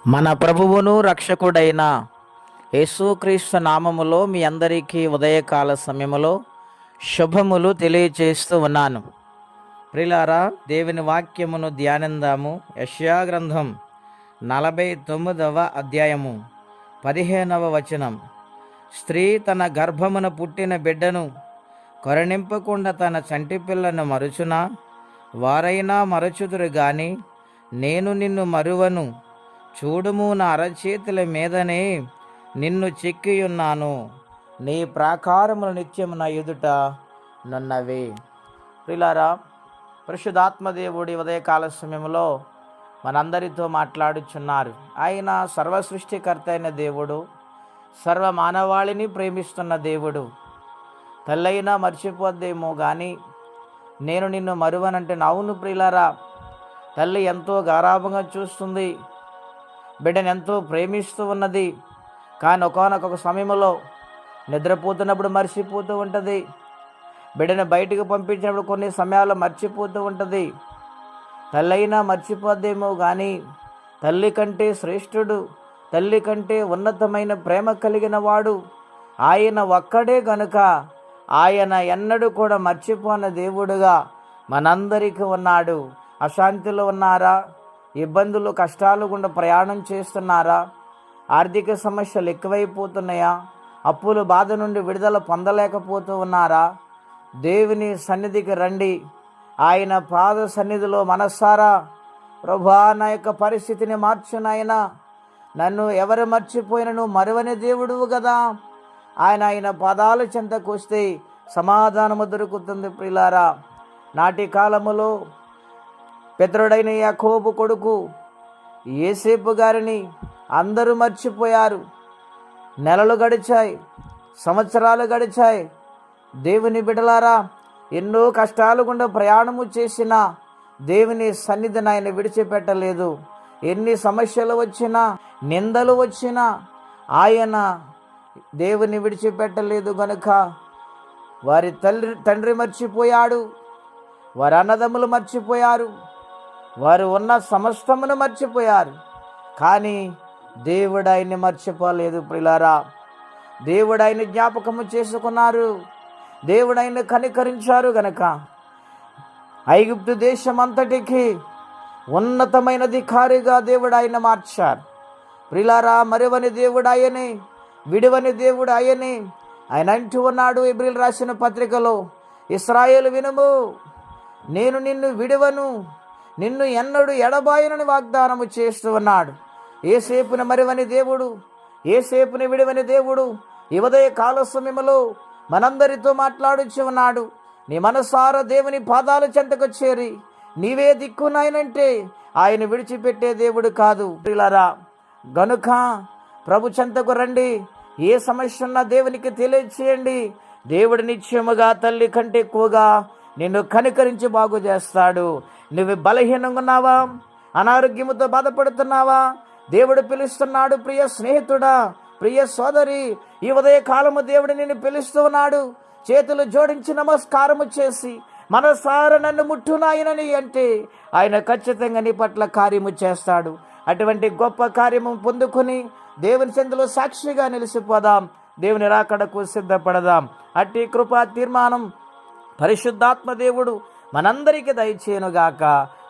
మన ప్రభువును రక్షకుడైన యేసుక్రీస్తు నామములో మీ అందరికీ ఉదయకాల సమయములో శుభములు తెలియచేస్తూ ఉన్నాను. ప్రిలారా, దేవుని వాక్యమును ధ్యానిందాము. యెషయా గ్రంథం 49వ అధ్యాయము 15వ వచనం. స్త్రీ తన గర్భమున పుట్టిన బిడ్డను కరుణింపకుండా తన చంటి పిల్లను మరుచునా? వారైనా మరచుదురు గాని నేను నిన్ను మరువను. చూడుము, నా అరచేతుల మీదనే నిన్ను చెక్కియున్నాను. నీ ప్రాకారములు నిత్యము నా ఎదుట నున్నవి. ప్రిలారా, పరిశుద్ధాత్మదేవుడి ఉదయకాల సమయంలో మనందరితో మాట్లాడుచున్నారు. ఆయన సర్వ సృష్టికర్త అయిన దేవుడు, సర్వ మానవాళిని ప్రేమిస్తున్న దేవుడు. తల్లైనా మర్చిపోద్దేమో కానీ నేను నిన్ను మరువనంటే అవును ప్రియులారా, తల్లి ఎంతో గారాభంగా చూస్తుంది, బిడ్డను ఎంతో ప్రేమిస్తూ ఉన్నది. కానీ ఒకానొక సమయంలో నిద్రపోతున్నప్పుడు మర్చిపోతూ ఉంటుంది. బిడ్డను బయటకు పంపించినప్పుడు కొన్ని సమయాల్లో మర్చిపోతూ ఉంటుంది. తల్లి అయినా మర్చిపోద్దేమో కానీ తల్లి కంటే శ్రేష్ఠుడు, తల్లి కంటే ఉన్నతమైన ప్రేమ కలిగిన వాడు ఆయన ఒక్కడే గనుక ఆయన ఎన్నడూ కూడా మర్చిపోని దేవుడుగా మనందరికీ ఉన్నాడు. అశాంతిలో ఉన్నారా? ఇబ్బందులు కష్టాలు గుండా ప్రయాణం చేస్తున్నారా? ఆర్థిక సమస్యలు ఎక్కువైపోతున్నాయా? అప్పుల బాధ నుండి విడుదల పొందలేకపోతూ ఉన్నారా? దేవుని సన్నిధికి రండి. ఆయన పాద సన్నిధిలో మనస్సారా, ప్రభువా, నా యొక్క పరిస్థితిని మార్చు నాయనా, నన్ను ఎవరు మర్చిపోయినను మరువని దేవుడువు కదా. ఆయన పాదాల చెంతకు వస్తే సమాధానము దొరుకుతుంది. ప్రియులారా, నాటి కాలములో పితరుడైన యాకోబు కొడుకు యోసేపు గారిని అందరూ మర్చిపోయారు. నెలలు గడిచాయి, సంవత్సరాలు గడిచాయి. దేవుని బిడ్డలారా, ఎన్నో కష్టాలు గుండా ప్రయాణము చేసిన దేవుని సన్నిధిని ఆయన విడిచిపెట్టలేదు. ఎన్ని సమస్యలు వచ్చినా, నిందలు వచ్చినా ఆయన దేవుని విడిచిపెట్టలేదు గనుక వారి తండ్రి మర్చిపోయాడు, వారి అన్నదమ్ములు మర్చిపోయారు, వారు ఉన్న సమస్తమును మర్చిపోయారు. కానీ దేవుడు ఆయన్ని మర్చిపోలేదు. ప్రియులారా, దేవుడు ఆయన్ని జ్ఞాపకము చేసుకున్నారు. దేవుడు ఆయన్ని కనికరించారు గనక ఐగుప్తు దేశం అంతటికి ఉన్నతమైన అధికారిగా దేవుడు ఆయన మార్చారు. ప్రియులారా, మరువని దేవుడు ఆయనే, విడువని దేవుడు ఆయనే. ఆయన అంటూ ఉన్నాడు హెబ్రీయులకు రాసిన పత్రికలో, ఇశ్రాయేలు వినుము, నేను నిన్ను విడువను, నిన్ను ఎన్నడూ ఎడబాయనని వాగ్దానము చేస్తూ ఉన్నాడు. యోసేపుని మరువని దేవుడు, యోసేపుని విడువని దేవుడు ఈ ఉదయ కాల సమయంలో మనందరితో మాట్లాడుచు ఉన్నాడు. నీ మనసారా దేవుని పాదాల చెంతకు చేరి నీవే దిక్కు నాయనంటే ఆయన విడిచిపెట్టే దేవుడు కాదు. ప్రియులారా, గనుక ప్రభు చెంతకు రండి. ఏ సమస్య ఉన్నా దేవునికి తెలియచేయండి. దేవుడు నిశ్చయముగా తల్లి కంటే ఎక్కువగా నిన్ను కనికరించి బాగు చేస్తాడు. నువ్వు బలహీనంగా ఉన్నావా? అనారోగ్యముతో బాధపడుతున్నావా? దేవుడు పిలుస్తున్నాడు. ప్రియ స్నేహితుడా, ప్రియ సోదరి, ఈ ఉదయ కాలము దేవుడు నిన్ను పిలుస్తూ ఉన్నాడు. చేతులు జోడించి నమస్కారము చేసి మనసారా నన్ను ముట్టునాయనని అంటే ఆయన ఖచ్చితంగా నీ పట్ల కార్యము చేస్తాడు. అటువంటి గొప్ప కార్యము పొందుకొని దేవుని చెందులో సాక్షిగా నిలిచిపోదాం. దేవుని రాకడకు సిద్ధపడదాం. అట్టి కృపా తీర్మానం పరిశుద్ధాత్మ దేవుడు మనందరికీ దయచేయునుగాక.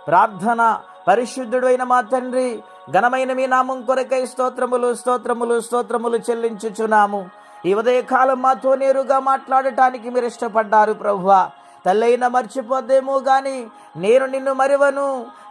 ప్రార్థన. పరిశుద్ధుడు అయిన మా తండ్రి, ఘనమైన మీ నామం కొరకై స్తోత్రములు స్తోత్రములు స్తోత్రములు చెల్లించుచున్నాము. ఈ ఉదయకాలం మాతో నేరుగా మాట్లాడటానికి మీరు ఇష్టపడ్డారు ప్రభువా. తల్లైనా మర్చిపోద్దేమో కానీ నేను నిన్ను మరువను,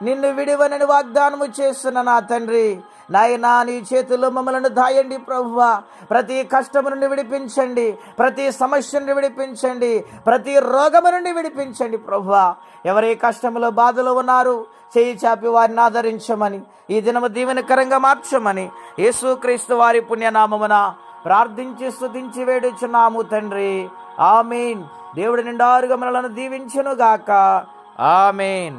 నిన్ను విడివనని వాగ్దానము చేస్తున్న నా తండ్రి, నాయనా, నీ చేతుల్లో మమ్మలను దాయండి ప్రభువా. ప్రతి కష్టము నుండి విడిపించండి, ప్రతి సమస్య నుండి విడిపించండి, ప్రతి రోగము నుండి విడిపించండి ప్రభువా. ఎవరే కష్టములో బాధలో ఉన్నారు చేయి చాపి వారిని ఆదరించమని, ఈ దినము దీవెనకరంగా మార్చమని యేసుక్రీస్తు వారి పుణ్యనామమున ప్రార్థించి స్తుతించి వేడుచున్నాము తండ్రి. ఆమేన్. దేవుడి నిండారుగా మనలను దీవించును గాక. ఆమేన్.